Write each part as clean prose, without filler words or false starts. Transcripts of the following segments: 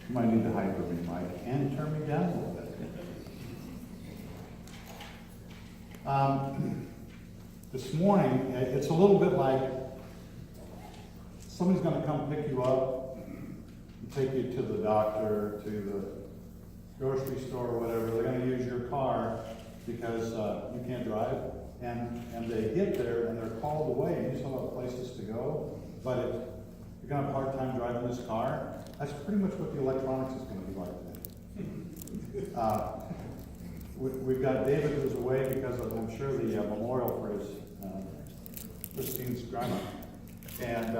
You might need to hyper me, Mike, and turn me down a little bit. This morning, it's a little bit like somebody's going to come pick you up and take you to the doctor, to the grocery store, or whatever. They're going to use your car because you can't drive, and they get there and they're called away, and you still have places to go, but you're going to have a hard time driving this car. That's pretty much what the electronics is going to be like today. We've got David who's away because of, I'm sure, the memorial for his Christine's grandma, and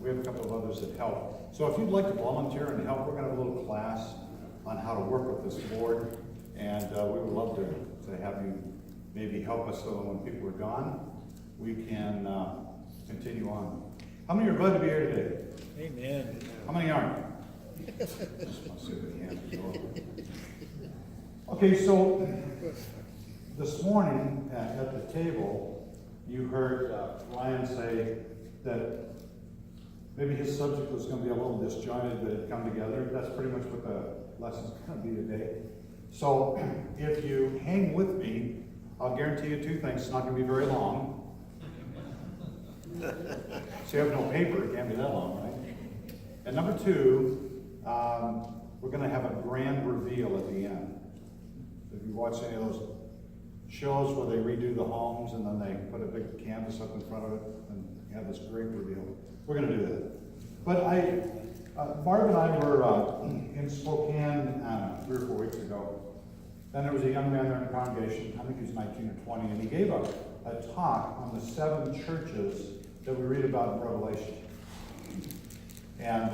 we have a couple of others that help. So if you'd like to volunteer and help, we're going to have a little class on how to work with this board, and we would love to have you maybe help us so that when people are gone, we can continue on. How many are glad to be here today? Amen. How many aren't? Just want to see the hands go over. Okay, so this morning at the table, you heard Ryan say that maybe his subject was going to be a little disjointed, but it'd come together. That's pretty much what the lesson's going to be today. So if you hang with me, I'll guarantee you two things. It's not going to be very long. So you have no paper, it can't be that long, right? And number two, we're going to have a grand reveal at the end. If you watch any of those shows where they redo the homes and then they put a big canvas up in front of it and have this great reveal, we're going to do that. But Barb and I were in Spokane 3 or 4 weeks ago. Then there was a young man there in the congregation, I think he was 19 or 20, and he gave a talk on the 7 churches that we read about in Revelation. And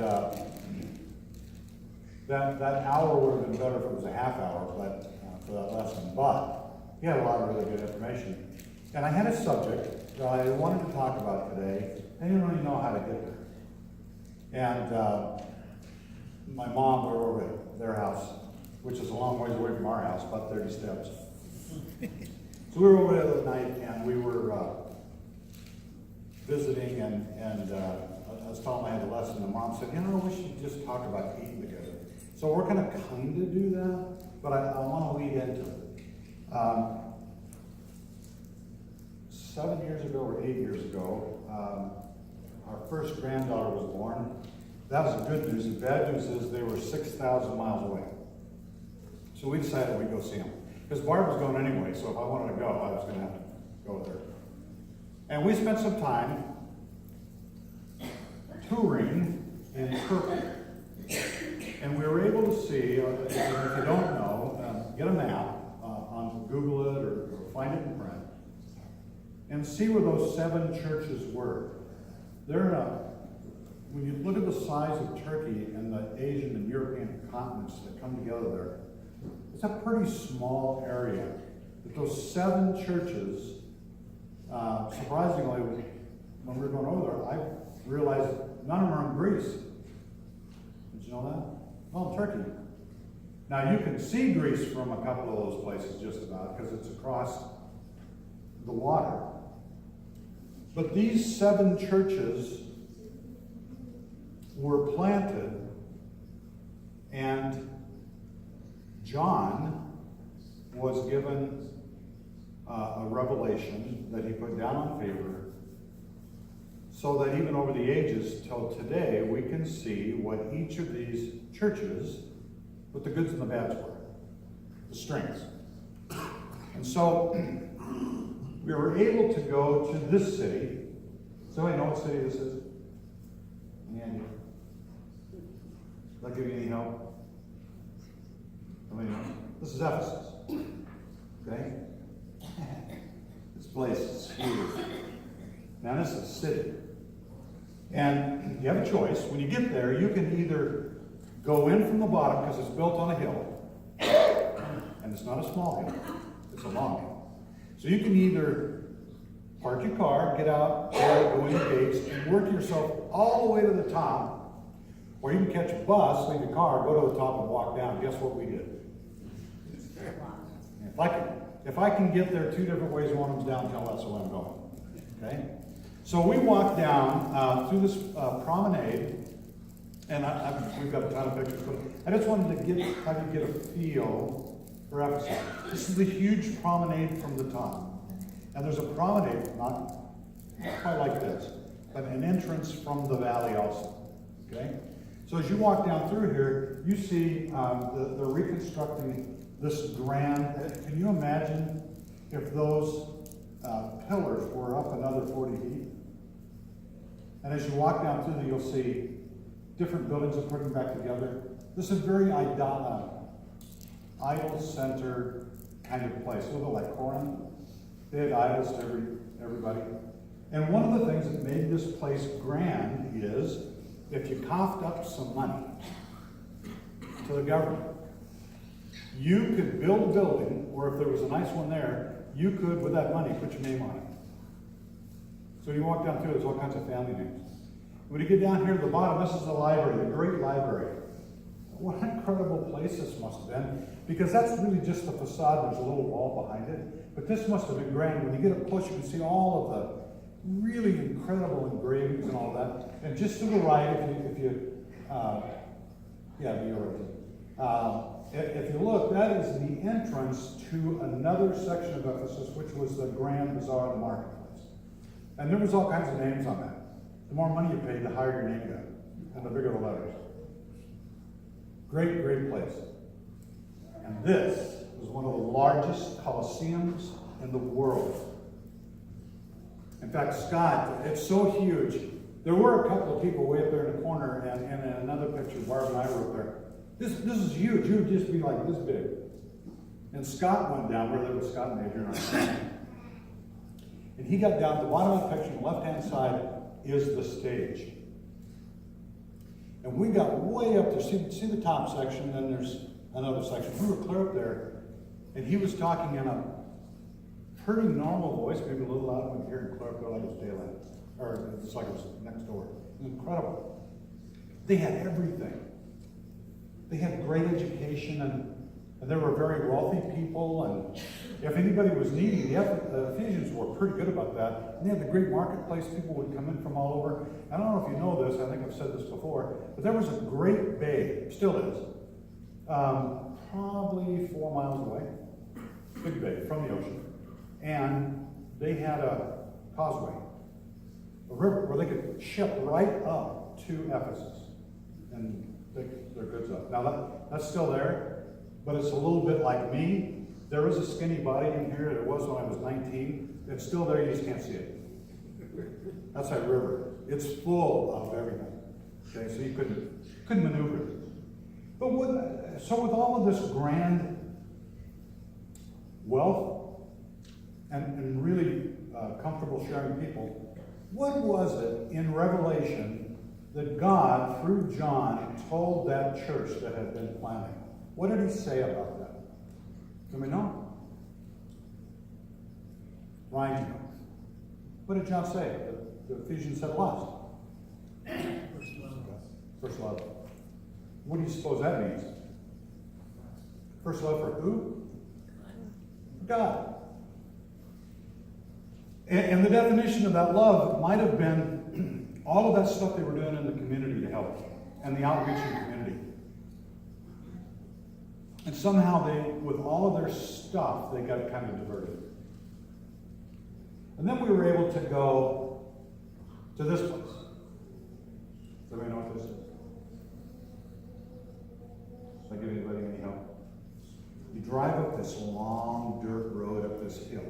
that hour would have been better if it was a half hour, but for that lesson. But he had a lot of really good information. And I had a subject that I wanted to talk about today. I didn't really know how to get there. And my mom, we were over at their house, which is a long ways away from our house, about 30 steps. So we were over there the other night, and we were visiting, and I was telling them I had a lesson, and Mom said, you know, we should just talk about eating together. So we're going to kind of do that, but I want to lead into it. 7 years ago or 8 years ago, our first granddaughter was born. That was the good news. The bad news is they were 6,000 miles away. So we decided we'd go see them. Because Barb was going anyway, so if I wanted to go, I was going to have to go with her. And we spent some time touring in Turkey. And we were able to see, if you don't know, get a map, on Google it or find it in print, and see where those 7 churches were. They're when you look at the size of Turkey and the Asian and European continents that come together there, it's a pretty small area. But those 7 churches, surprisingly, when we were going over there, I realized none of them are in Greece. Did you know that? Well, in Turkey. Now, you can see Greece from a couple of those places just about, because it's across the water. But these 7 churches were planted, and John was given a revelation that he put down on paper, so that even over the ages till today, we can see what each of these churches, what the goods and the bads were, the strengths. And so we were able to go to this city. Does anybody know what city this is? Any idea? Does that give you any help? Nobody knows? This is Ephesus. Okay? This place is huge. Now this is a city. And you have a choice. When you get there, you can either go in from the bottom, because it's built on a hill. And it's not a small hill. It's a long hill. So you can either park your car, get out, go in the gates, and work yourself all the way to the top. Or you can catch a bus, leave your car, go to the top and walk down. Guess what we did? If I can get there 2 different ways, one of them's downhill, that's the way I'm going. Okay? So we walked down through this promenade, And we've got a ton of pictures, but I just wanted to have you get a feel for Ephesus. This is the huge promenade from the top. And there's a promenade, not quite like this, but an entrance from the valley also, okay? So as you walk down through here, you see they're reconstructing this grand, can you imagine if those pillars were up another 40 feet? And as you walk down through there, you'll see different buildings are putting back together. This is a very idol-centered kind of place, a little bit like Corinth. They had idols to everybody. And one of the things that made this place grand is if you coughed up some money to the government, you could build a building, or if there was a nice one there, you could, with that money, put your name on it. So you walk down through, there's all kinds of family names. When you get down here at the bottom, this is the library, the great library. What an incredible place this must have been, because that's really just the facade. There's a little wall behind it. But this must have been grand. When you get up close, you can see all of the really incredible engravings and all that. And just to the right, if you look, that is the entrance to another section of Ephesus, which was the Grand Bazaar, the marketplace. And there was all kinds of names on that. The more money you paid, the higher your name got, and the bigger the letters. Great, great place. And this was one of the largest colosseums in the world. In fact, Scott, it's so huge. There were a couple of people way up there in the corner, and in another picture, Barb and I were up there. This is huge. You would just be like this big. And Scott went down, where there was Scott Major and our son. And he got down to the bottom of the picture, on the left-hand side is the stage. And we got way up there. See the top section, then there's another section. We were clear up there, and he was talking in a pretty normal voice, maybe a little louder when you hear him clear up there like it was daylight. Or it's like it was next door. It was incredible. They had everything. They had great education, and they were very wealthy people, and if anybody was needy, the Ephesians were pretty good about that. And they had the great marketplace. People would come in from all over. I don't know if you know this, I think I've said this before, but there was a great bay, still is, probably 4 miles away, big bay from the ocean, and they had a causeway, a river where they could ship right up to Ephesus and pick their goods up. Now that's still there, but it's a little bit like me. There is a skinny body in here. There was when I was 19. It's still there, you just can't see it. That's that river. It's full of everything. Okay, so you couldn't maneuver it. But with all of this grand wealth and really comfortable sharing people, what was it in Revelation that God, through John, told that church that had been planted? What did he say about that? Do we know? Ryan knows. What did John say? The Ephesians said last. First love. First love. What do you suppose that means? First love for who? God. And the definition of that love might have been all of that stuff they were doing in the community to help, and the outreach in the community. And somehow with all of their stuff, they got kind of diverted. And then we were able to go to this place. Does anybody know what this is? Does that give anybody any help? You drive up this long dirt road up this hill,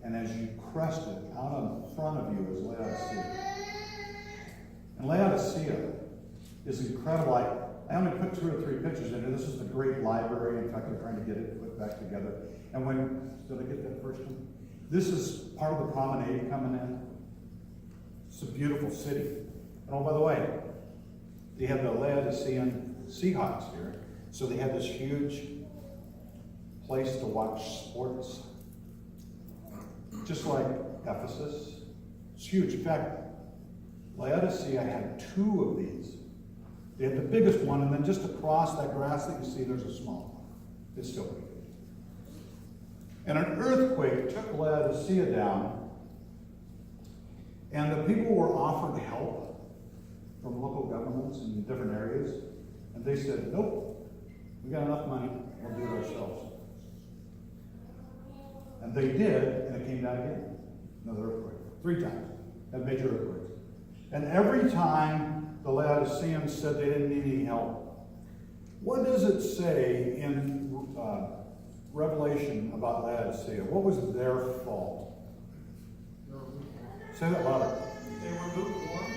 and as you crest it, out in front of you is Laodicea. And Laodicea is incredible. I only put 2 or 3 pictures in here. This is the great library. In fact, I'm trying to get it put back together. And did I get that first one? This is part of the promenade coming in. It's a beautiful city. And oh, by the way, they had the Laodicean Seahawks here. So they had this huge place to watch sports. Just like Ephesus. It's huge. In fact, Laodicea had 2 of these. They had the biggest one, and then just across that grass that you see, there's a small one. It's still big. And an earthquake took Laodicea down, and the people were offered help. from local governments in different areas, and they said, nope, we got enough money, we'll do it ourselves. And they did, and it came down again. Another earthquake. 3 times. Had major earthquakes. And every time the Laodiceans said they didn't need any help. What does it say in Revelation about Laodicea? What was their fault? Say that louder. They were lukewarm.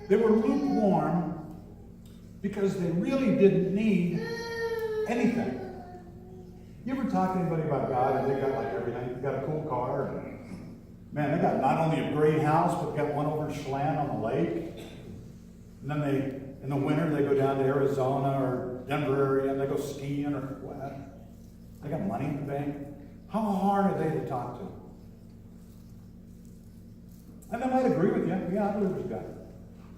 They were lukewarm because they really didn't need anything. You ever talk to anybody about God and they got like everything? They got a cool car, and man, they got not only a great house, but got one over in Chelan on the lake. And then they, in the winter, they go down to Arizona or Denver area and they go skiing or what. They got money in the bank. How hard are they to talk to? And they might agree with you. Yeah, I believe there's God.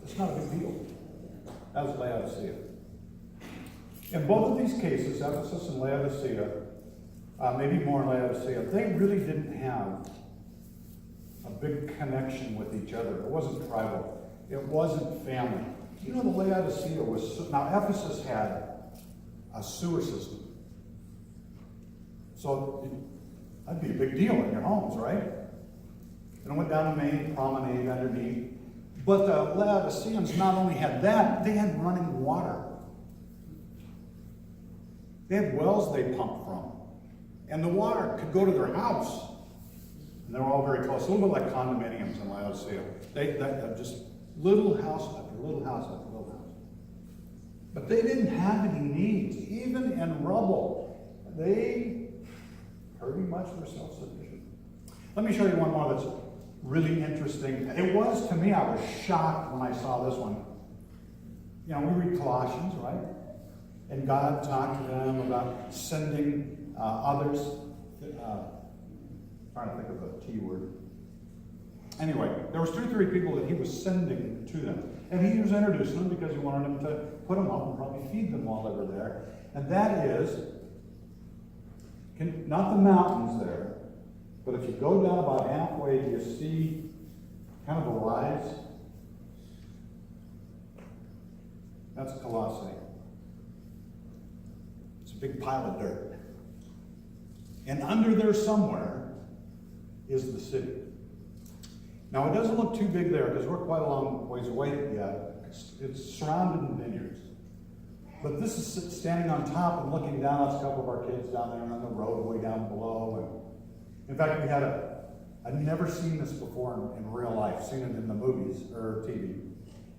It's not a big deal. That was Laodicea. In both of these cases, Ephesus and Laodicea, maybe more in Laodicea, they really didn't have a big connection with each other. It wasn't tribal. It wasn't family. You know, the Laodicea was, now Ephesus had a sewer system. So that'd be a big deal in your homes, right? And it went down the main promenade underneath. But the Laodiceans not only had that, they had running water. They had wells they pumped from. And the water could go to their house. And they were all very close. A little bit like condominiums in Laodicea. They just little house after little house after little house. But they didn't have any needs. Even in rubble, they pretty much were self-sufficient. Let me show you one more that's really interesting. It was, to me, I was shocked when I saw this one. You know, we read Colossians, right? And God talked to them about sending others. Trying to think of a T word. Anyway, there was 2 or 3 people that he was sending to them. And he was introducing them because he wanted them to put them up and probably feed them while they were there. And that is, not the mountains there, but if you go down about halfway, do you see kind of a rise? That's Colossae. It's a big pile of dirt. And under there somewhere is the city. Now, it doesn't look too big there because we're quite a long ways away yet. It's surrounded in vineyards. But this is standing on top and looking down. That's a couple of our kids down there on the road way down below. And in fact, we had I'd never seen this before in real life, seen it in the movies or TV.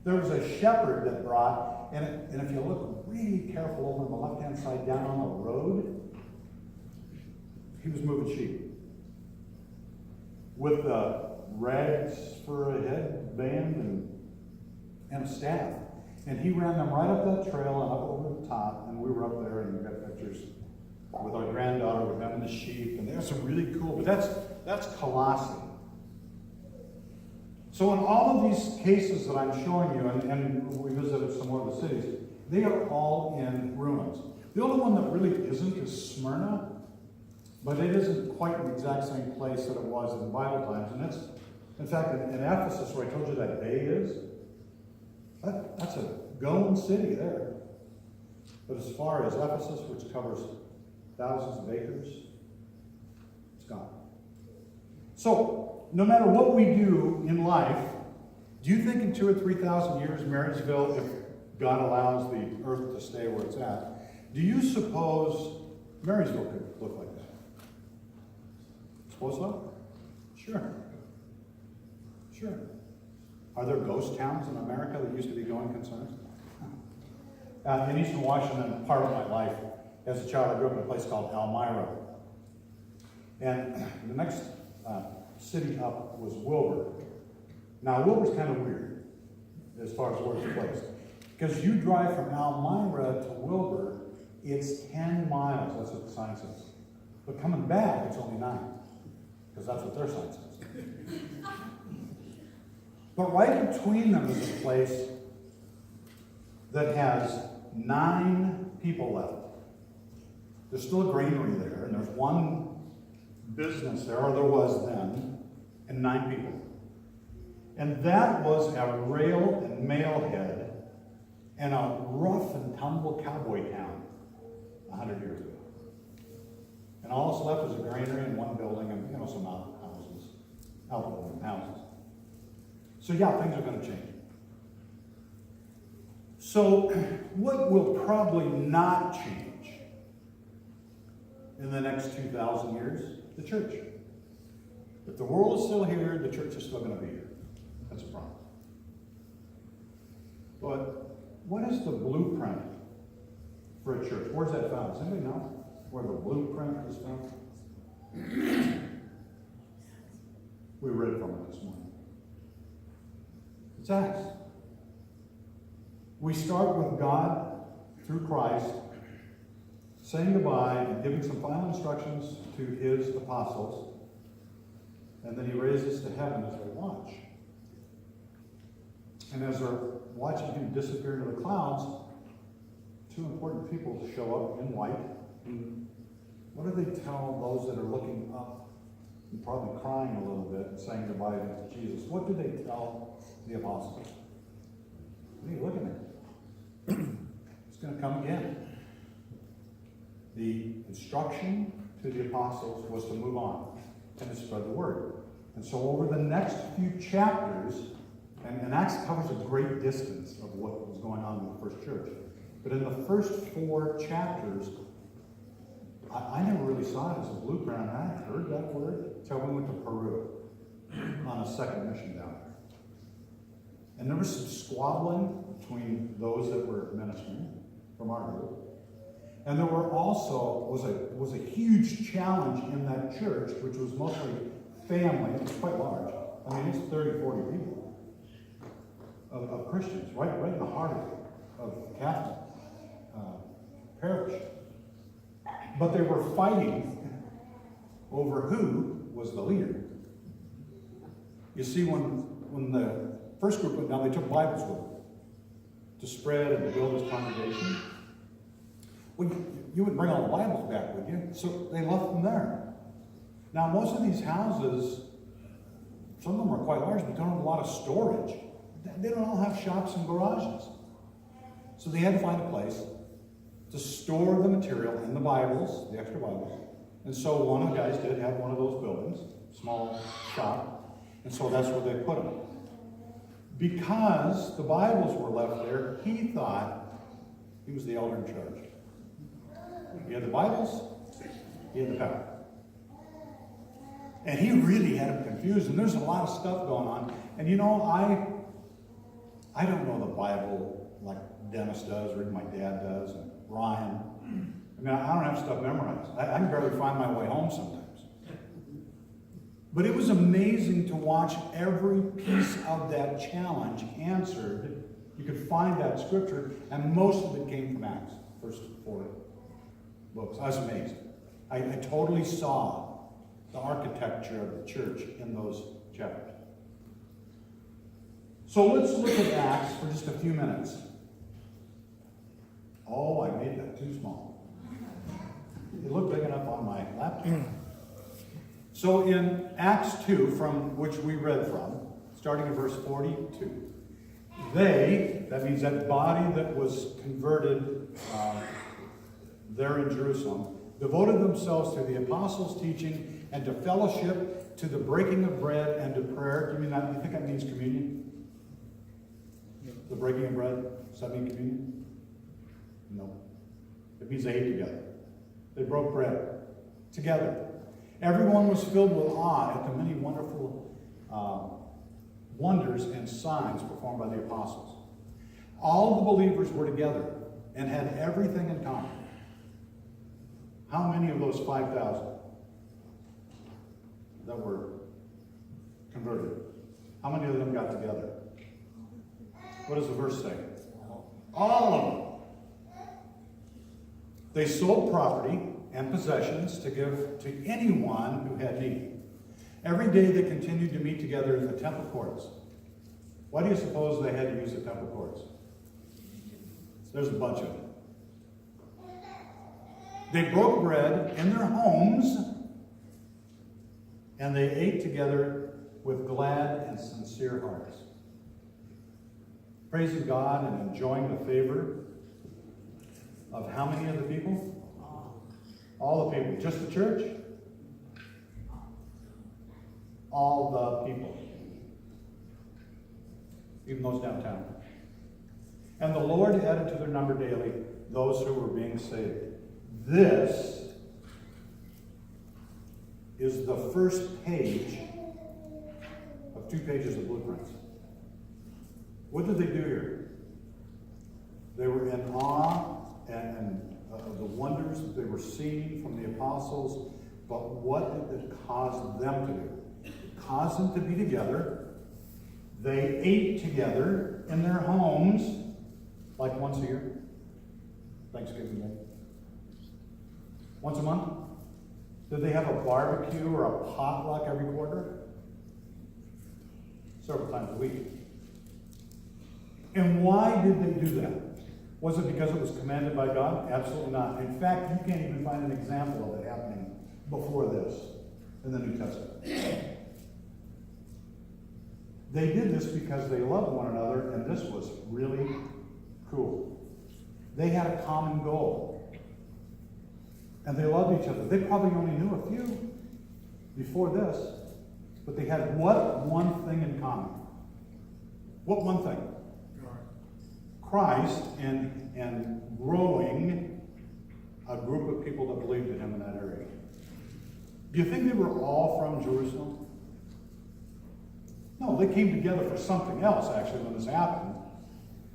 There was a shepherd that brought, and if you look really careful over on the left-hand side down on the road, he was moving sheep. With rags for a headband and a staff. And he ran them right up that trail and up over the top, and we were up there and we got pictures with our granddaughter with them and the sheep, and there's some really cool, but that's Colossae. So in all of these cases that I'm showing you, and we visited some more of the cities, they are all in ruins. The only one that really isn't is Smyrna, but it isn't quite the exact same place that it was in Bible times. And it's, in fact, in Ephesus, where I told you that bay is, that's a going city there. But as far as Ephesus, which covers thousands of acres, it's gone. So, no matter what we do in life, do you think in 2,000 or 3,000 years, Marysville, if God allows the earth to stay where it's at, do you suppose Marysville could look like that? Suppose so? Sure. Sure. Are there ghost towns in America that used to be going concerns? In Eastern Washington, part of my life, as a child, I grew up in a place called Elmira. And the next city up was Wilbur. Now, Wilbur's kind of weird as far as where it's placed. Because you drive from Elmira to Wilbur, it's 10 miles. That's what the sign says. But coming back, it's only 9. Because that's what their sign says. But right between them is a place that has 9 people left. There's still a granary there, and there's one business there, or there was then, and 9 people. And that was a rail and mail head and a rough and tumble cowboy town 100 years ago. And all that's left is a granary and one building and, some outbuilding houses. So yeah, things are going to change. So what will probably not change in the next 2,000 years? The church. If the world is still here, the church is still going to be here. That's a promise. But what is the blueprint for a church? Where's that found? Does anybody know where the blueprint is found? We read from it this morning. It's Acts. We start with God through Christ saying goodbye and giving some final instructions to his apostles, and then he raises to heaven as they watch. And as they're watching him disappear into the clouds, two important people show up in white. And what do they tell those that are looking up and probably crying a little bit and saying goodbye to Jesus? What do they tell the apostles? What are you looking at? It's going to come again. The instruction to the apostles was to move on and to spread the word. And so over the next few chapters, and Acts covers a great distance of what was going on in the first church. But in the first 4 chapters, I never really saw it as a blueprint. I heard that word until we went to Peru on a second mission down there. And there was some squabbling between those that were ministering from our group. And there were also was a huge challenge in that church, which was mostly family. It was quite large. I mean, it's 30, 40 people of Christians, right in the heart of Catholic parish. But they were fighting over who was the leader. You see, when the first group went down, they took Bibles with them to spread and to build this congregation. Well, you wouldn't bring all the Bibles back, would you? So they left them there. Now, most of these houses, some of them are quite large, but don't have a lot of storage. They don't all have shops and garages. So they had to find a place to store the material and the Bibles, the extra Bibles. And so one of the guys did have one of those buildings, small shop, and so that's where they put them. Because the Bibles were left there, he thought he was the elder in charge. He had the Bibles, he had the power. And he really had him confused, and there's a lot of stuff going on. And I don't know the Bible like Dennis does, or even my dad does, and Ryan. I mean, I don't have stuff memorized. I can barely find my way home sometimes. But it was amazing to watch every piece of that challenge answered. You could find that scripture, and most of it came from Acts, first 4 books. I was amazed. I totally saw the architecture of the church in those chapters. So let's look at Acts for just a few minutes. Oh, I made that too small. It looked big enough on my laptop. So in Acts 2, from which we read from, starting in verse 42, they, that means that body that was converted there in Jerusalem, devoted themselves to the apostles' teaching and to fellowship, to the breaking of bread and to prayer. Do you think that means communion? The breaking of bread? Does that mean communion? No. It means they ate together. They broke bread together. Everyone was filled with awe at the many wonderful wonders and signs performed by the apostles. All the believers were together and had everything in common. How many of those 5,000 that were converted, how many of them got together? What does the verse say? All of them. They sold property and possessions to give to anyone who had need. Every day they continued to meet together in the temple courts. Why do you suppose they had to use the temple courts? There's a bunch of them. They broke bread in their homes, and they ate together with glad and sincere hearts, praising God and enjoying the favor of how many of the people? All the people. Just the church? All the people. Even those downtown. And the Lord added to their number daily those who were being saved. This is the first page of 2 pages of blueprints. What did they do here? They were in awe and of the wonders that they were seeing from the apostles, but what did it cause them to do? It caused them to be together. They ate together in their homes, like once a year. Thanksgiving Day. Once a month? Did they have a barbecue or a potluck every quarter? Several times a week. And why did they do that? Was it because it was commanded by God? Absolutely not. In fact, you can't even find an example of it happening before this in the New Testament. They did this because they loved one another, and this was really cool. They had a common goal. And they loved each other. They probably only knew a few before this, but they had what one thing in common? What one thing? Christ and growing a group of people that believed in him in that area. Do you think they were all from Jerusalem? No, they came together for something else, actually, when this happened.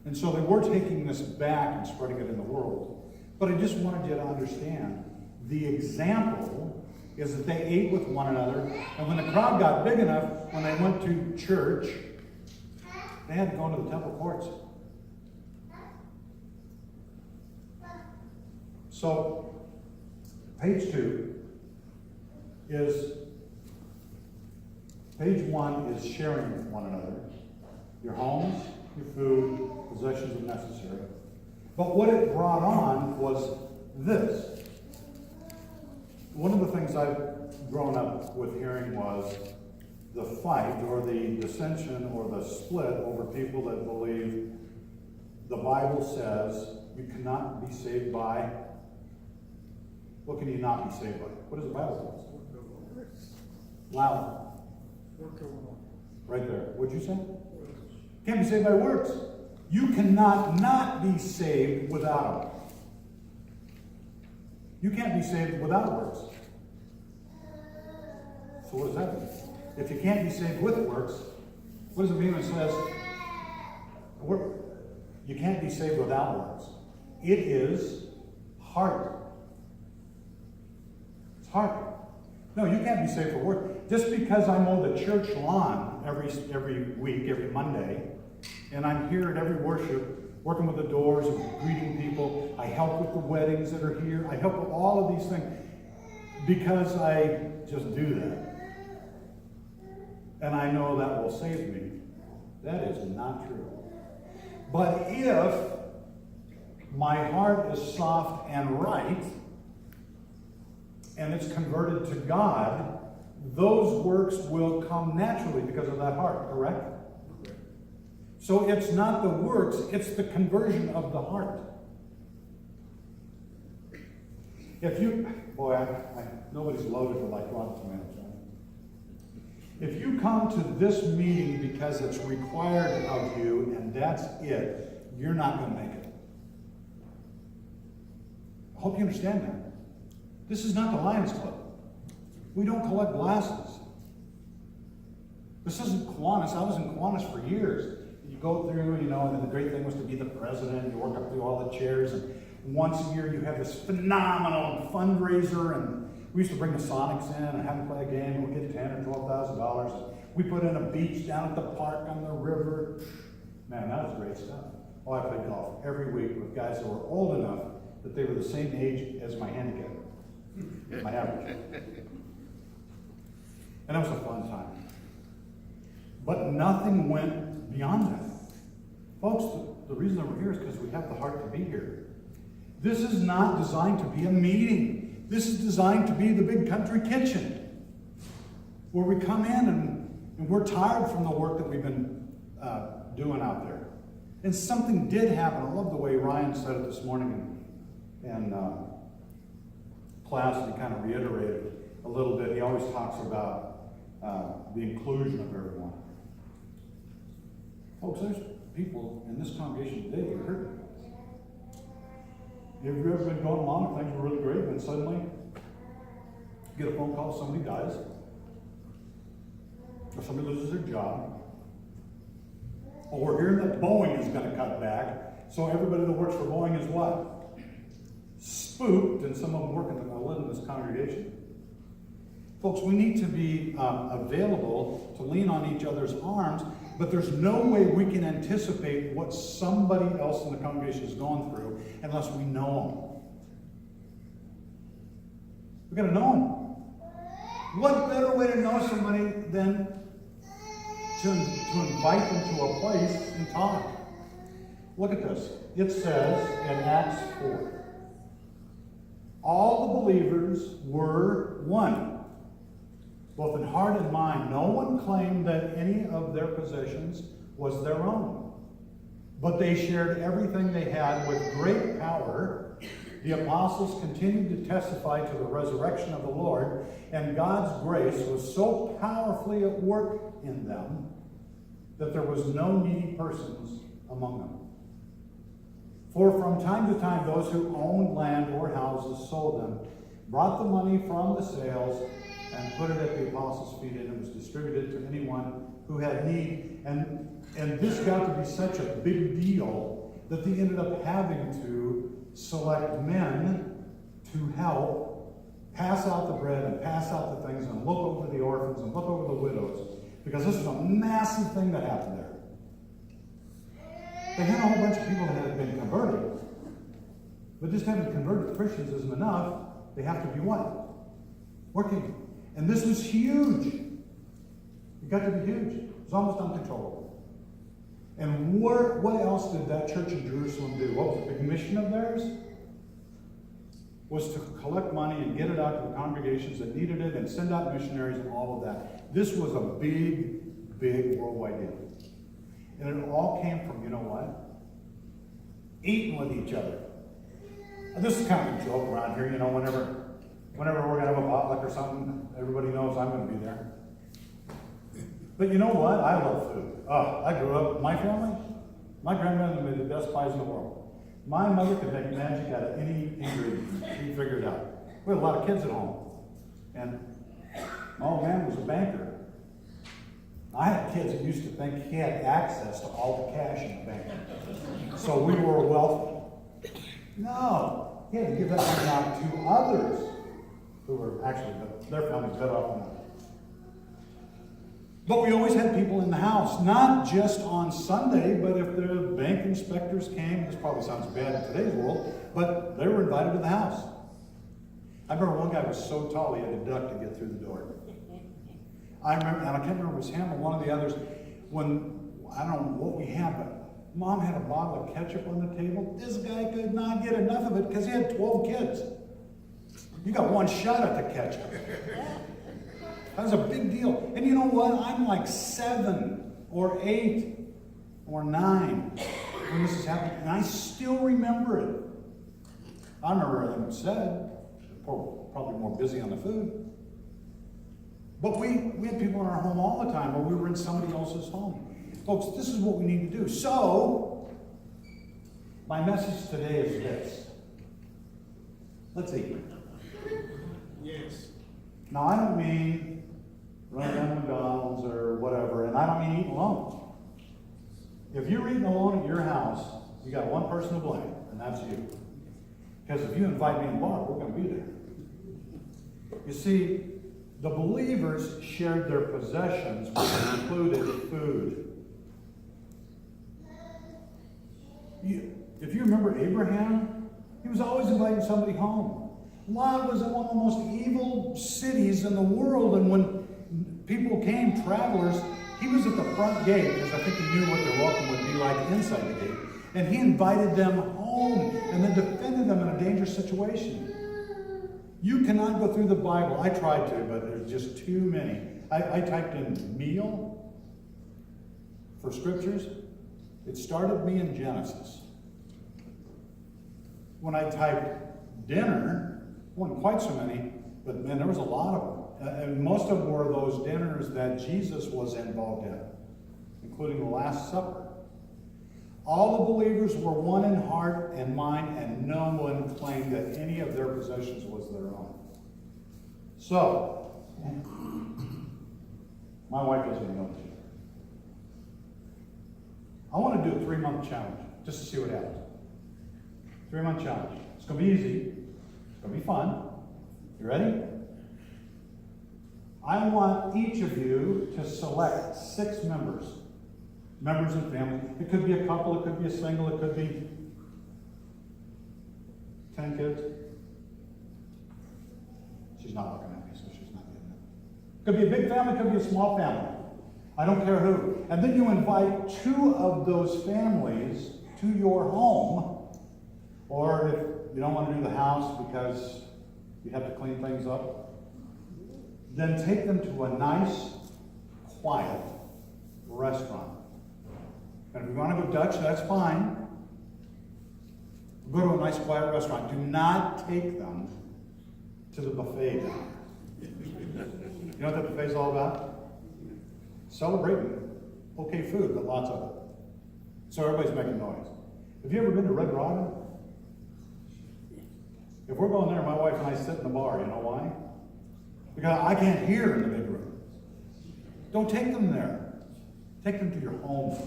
And so they were taking this back and spreading it in the world. But I just wanted you to understand, the example is that they ate with one another, and when the crowd got big enough, when they went to church, they had to go into the temple courts. So, page 2 is, page 1 is sharing with one another. Your homes, your food, possessions if necessary. But what it brought on was this. One of the things I've grown up with hearing was the fight or the dissension or the split over people that believe the Bible says you cannot be saved by. What can you not be saved by? What does the Bible say? Loud. Right there. What'd you say? Can't be saved by works. You cannot not be saved without them. You can't be saved without works. So what does that mean? If you can't be saved with works, what does it mean when it says you can't be saved without works? It is heart. It's heart. No, you can't be saved for work. Just because I mow the church lawn every week, every Monday, and I'm here at every worship, working with the doors and greeting people. I help with the weddings that are here. I help with all of these things because I just do that. And I know that will save me. That is not true. But if my heart is soft and right, and it's converted to God, those works will come naturally because of that heart, correct? So it's not the works, it's the conversion of the heart. If you, nobody's loaded with like rotten tomatoes, right? If you come to this meeting because it's required of you and that's it, you're not going to make it. I hope you understand that. This is not the Lions Club. We don't collect glasses. This isn't Kiwanis. I was in Kiwanis for years. You go through, and then the great thing was to be the president. You work up through all the chairs, and once a year you have this phenomenal fundraiser, and we used to bring the Sonics in and have them play a game, and we'd get $10,000 or $12,000. We put in a beach down at the park on the river. Man, that was great stuff. Oh, I played golf every week with guys that were old enough that they were the same age as my handicap. My average. And that was a fun time. But nothing went beyond that. Folks, the reason that we're here is because we have the heart to be here. This is not designed to be a meeting. This is designed to be the big country kitchen, where we come in and And we're tired from the work that we've been doing out there. And something did happen. I love the way Ryan said it this morning in class, and he kind of reiterated a little bit. He always talks about the inclusion of everyone. Folks, there's people in this congregation today that are hurting. Have you ever been going along and things were really great, and suddenly you get a phone call, somebody dies, or somebody loses their job, or we're hearing that Boeing is going to cut back, so everybody that works for Boeing is what? Spooked, and some of them live in this congregation. Folks, we need to be available to lean on each other's arms, but there's no way we can anticipate what somebody else in the congregation has gone through unless we know them. We've got to know them. What better way to know somebody than to invite them to a place and talk? Look at this. It says in Acts 4, all the believers were one, both in heart and mind. No one claimed that any of their possessions was their own, but they shared everything they had with great power. The apostles continued to testify to the resurrection of the Lord, and God's grace was so powerfully at work in them that there was no needy persons among them. For from time to time, those who owned land or houses sold them, brought the money from the sales, and put it at the apostles' feet, and it was distributed to anyone who had need. And this got to be such a big deal that they ended up having to select men to help pass out the bread and pass out the things and look over the orphans and look over the widows, because this was a massive thing that happened there. They had a whole bunch of people that had been converted, but just having converted Christians isn't enough. They have to be what? Working. And this was huge. It got to be huge. It was almost uncontrollable. And what else did that church in Jerusalem do? What was the big mission of theirs? Was to collect money and get it out to the congregations that needed it and send out missionaries and all of that. This was a big, big worldwide deal. And it all came from, you know what? Eating with each other. And this is kind of a joke around here, you know, whenever we're going to have a potluck or something, everybody knows I'm going to be there. But you know what? I love food. I grew up, my family, my grandmother made the best pies in the world. My mother could make magic out of any ingredient. She figured it out. We had a lot of kids at home. And my old man was a banker. I had kids that used to think he had access to all the cash in the bank. So we were wealthy. No, he had to give that money out to others who were actually, their families better off than that. But we always had people in the house, not just on Sunday, but if the bank inspectors came, this probably sounds bad in today's world, but they were invited to the house. I remember one guy was so tall he had to duck to get through the door. I remember, and I can't remember if it was him or one of the others, when, I don't know what we had, but Mom had a bottle of ketchup on the table. This guy could not get enough of it because he had 12 kids. You got one shot at the ketchup. That was a big deal. And you know what? I'm like 7 or 8 or 9 when this is happening, and I still remember it. I remember everything was said. Probably more busy on the food. But we had people in our home all the time, or we were in somebody else's home. Folks, this is what we need to do. So, my message today is this. Let's eat. Yes. Now, I don't mean run down McDonald's or whatever, and I don't mean eating alone. If you're eating alone at your house, you got one person to blame, and that's you. Because if you invite me in the bar, we're going to be there. You see, the believers shared their possessions, which included food. If you remember Abraham, he was always inviting somebody home. Lot was in one of the most evil cities in the world, and when people came, travelers, he was at the front gate, because I think he knew what their welcome would be like inside the gate. And he invited them home, and then defended them in a dangerous situation. You cannot go through the Bible. I tried to, but there's just too many I typed in meal for scriptures. It started me in Genesis. When I typed dinner, wasn't quite so many, but man, there was a lot of them. And most of them were those dinners that Jesus was involved in, including the Last Supper. All the believers were one in heart and mind, and no one claimed that any of their possessions was their own. So, my wife doesn't even know this yet. I want to do a 3-month challenge, just to see what happens. 3-month challenge. It's going to be easy. It's going to be fun. You ready? I want each of you to select 6 members in family. It could be a couple, it could be a single, it could be 10 kids. She's not looking at me, so she's not getting it. Could be a big family, could be a small family. I don't care who. And then you invite 2 of those families to your home. Or if you don't want to do the house because you have to clean things up, then take them to a nice, quiet restaurant. And if you want to go Dutch, that's fine. Go to a nice, quiet restaurant. Do not take them to the buffet down there. You know what the buffet's all about? Celebrating okay food, but lots of it. So everybody's making noise. Have you ever been to Red Robin? If we're going there, my wife and I sit in the bar. You know why? Because I can't hear in the big room. Don't take them there. Take them to your home.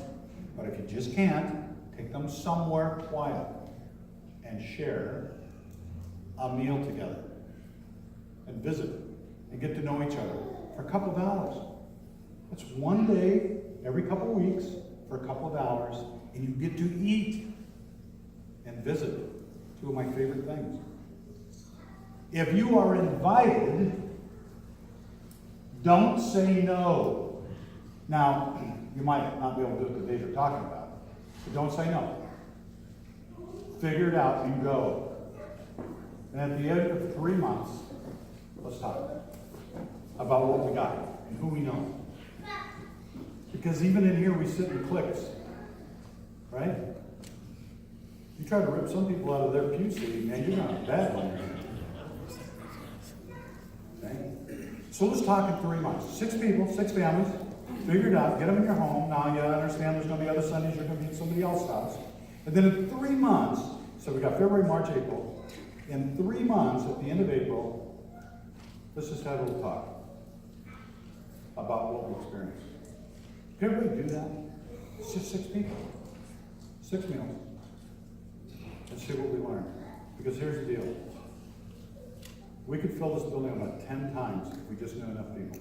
But if you just can't, take them somewhere quiet and share a meal together and visit and get to know each other for a couple of hours. It's one day every couple of weeks for a couple of hours, and you get to eat and visit. 2 of my favorite things. If you are invited, don't say no. Now, you might not be able to do it the days you're talking about, but don't say no. Figure it out and go. And at the end of 3 months, let's talk about what we got and who we know. Because even in here, we sit in cliques, right? You try to rip some people out of their pew seat, man, you're not a bad one. Okay? So let's talk in 3 months. 6 people, 6 families. Figure it out. Get them in your home. Now you understand there's going to be other Sundays you're going to be at somebody else's house. And then in 3 months, so we got February, March, April. In 3 months, at the end of April, let's just have a little talk about what we experienced. Can everybody do that? It's just 6 people. 6 meals. Let's see what we learned. Because here's the deal. We could fill this building about 10 times if we just knew enough people.